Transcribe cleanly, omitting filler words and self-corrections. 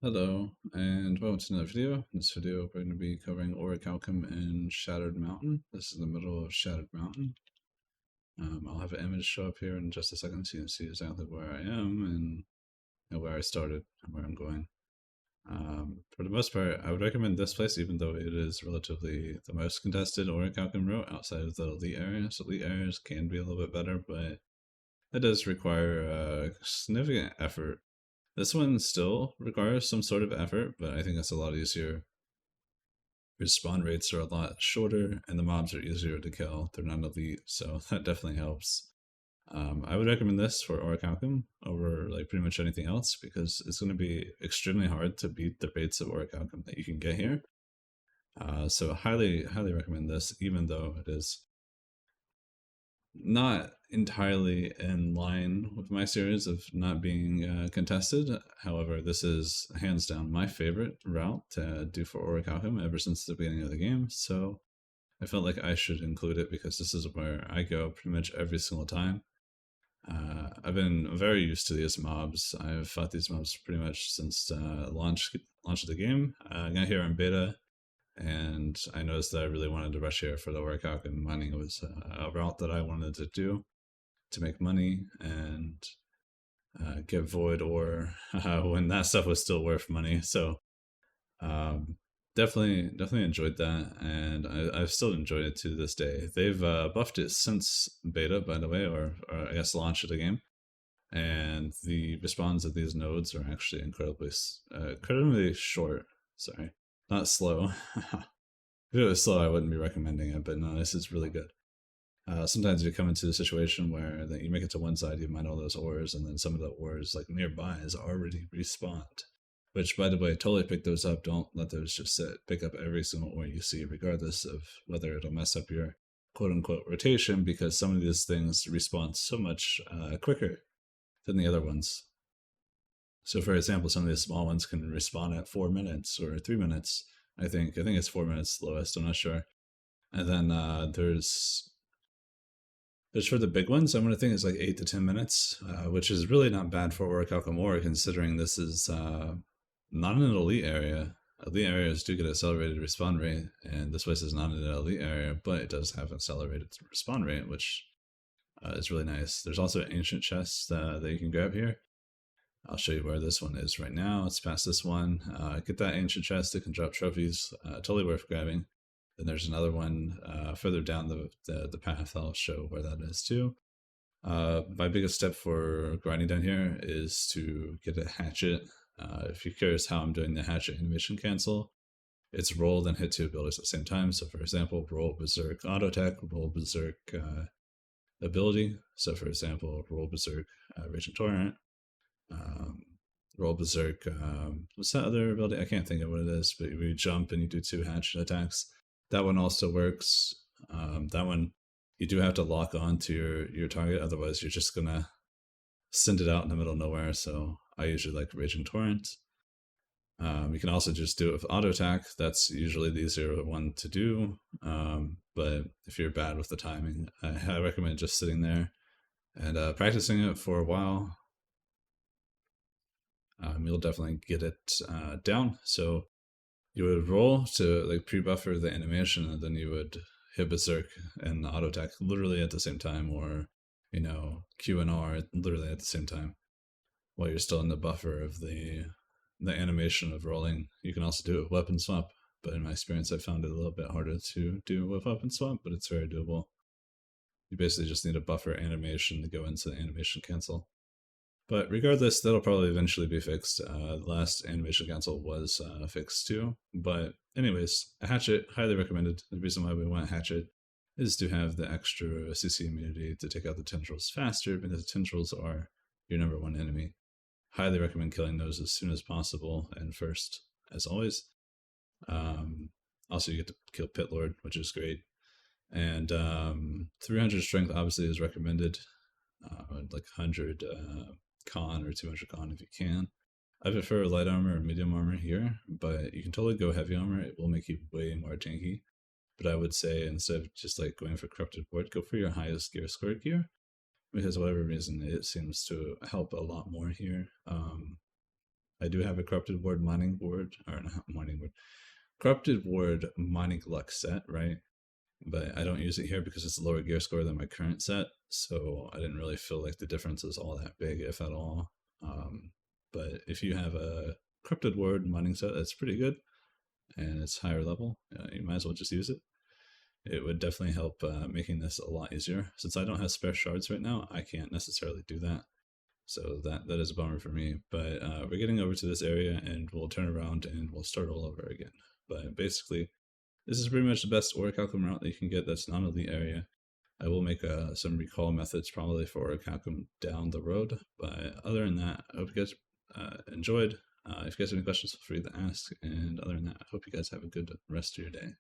Hello, and welcome to another video. In this video, we're going to be covering Orichalcum and Shattered Mountain. This is the middle of Shattered Mountain. I'll have an image show up here in just a second so you can see exactly where I am and where I started and where I'm going. For the most part, I would recommend this place, even though it is relatively the most contested Orichalcum route outside of the elite areas. Elite areas can be a little bit better, but it does require significant effort. This one still requires some sort of effort, but I think it's a lot easier. Respawn rates are a lot shorter, and the mobs are easier to kill. They're not elite, so that definitely helps. I would recommend this for Orichalcum over like pretty much anything else because it's going to be extremely hard to beat the rates of Orichalcum that you can get here. So highly recommend this, even though it is not entirely in line with my series of not being contested. However, this is hands down my favorite route to do for Orichalcum ever since the beginning of the game, so I felt like I should include it because this is where I go pretty much every single time. I've been very used to these mobs. I've fought these mobs pretty much since launch of the game. I got here in beta, and I noticed that I really wanted to rush here for the workout, and mining was a route that I wanted to do to make money and get void ore when that stuff was still worth money. So definitely enjoyed that, and I've still enjoyed it to this day. They've buffed it since beta, by the way, or I guess launch of the game, and the respawns of these nodes are actually incredibly short. Sorry, not slow. If it was slow, I wouldn't be recommending it, but no, this is really good. Sometimes you come into a situation where that you make it to one side, you mine all those ores, and then some of the ores like nearby is already respawned. Which, by the way, totally pick those up. Don't let those just sit. Pick up every single ore you see, regardless of whether it'll mess up your quote-unquote rotation, because some of these things respawn so much quicker than the other ones. So, for example, some of these small ones can respawn at 4 minutes or 3 minutes. I think it's 4 minutes lowest. I'm not sure. And then there's for the big ones, I'm going to think it's like 8 to 10 minutes, which is really not bad for Orichalcum ore, considering this is not an elite area. Elite areas do get accelerated respawn rate, and this place is not an elite area, but it does have accelerated respawn rate, which is really nice. There's also ancient chests that you can grab here. I'll show you where this one is right now. It's past this one. Get that ancient chest. It can drop trophies. Totally worth grabbing. Then there's another one further down the path. I'll show where that is too. My biggest step for grinding down here is to get a hatchet. If you're curious how I'm doing the hatchet animation cancel, it's roll then hit two abilities at the same time. So for example, roll berserk auto attack, roll berserk ability. So for example, roll berserk raging torrent, roll berserk. What's that other ability? I can't think of what it is, but you jump and you do two hatchet attacks. That one also works. That one you do have to lock on to your target, otherwise you're just gonna send it out in the middle of nowhere. So I usually like raging torrent. You can also just do it with auto attack. That's usually the easier one to do. But if you're bad with the timing, I recommend just sitting there and practicing it for a while. You'll definitely get it down. So you would roll to like pre-buffer the animation, and then you would hit berserk and auto attack literally at the same time, or Q and R literally at the same time while you're still in the buffer of the animation of rolling. You can also do it with weapon swap, but in my experience I found it a little bit harder to do with weapon swap, but it's very doable. You basically just need a buffer animation to go into the animation cancel. But regardless, that'll probably eventually be fixed. The last animation cancel was fixed too. But anyways, a hatchet, highly recommended. The reason why we want a hatchet is to have the extra CC immunity to take out the tendrils faster, because tendrils are your number one enemy. Highly recommend killing those as soon as possible and first, as always. Also, you get to kill Pit Lord, which is great. And 300 strength obviously is recommended. Like 100 con or 200 con if you can. I prefer light armor or medium armor here, but you can totally go heavy armor. It will make you way more tanky. But I would say instead of just like going for corrupted board, go for your highest gear score gear, because whatever reason it seems to help a lot more here. I do have a corrupted ward mining board, or not mining board, corrupted ward mining luck set, right? But I don't use it here because it's a lower gear score than my current set, so I didn't really feel like the difference is all that big, if at all. But if you have a corrupted ward mining set that's pretty good and it's higher level, you might as well just use it. It would definitely help making this a lot easier. Since I don't have spare shards right now, I can't necessarily do that. So that is a bummer for me. But we're getting over to this area and we'll turn around and we'll start all over again. But basically, this is pretty much the best Orichalcum route that you can get that's not elite area. I will make some recall methods probably for Orichalcum down the road. But other than that, I hope you guys enjoyed. If you guys have any questions, feel free to ask. And other than that, I hope you guys have a good rest of your day.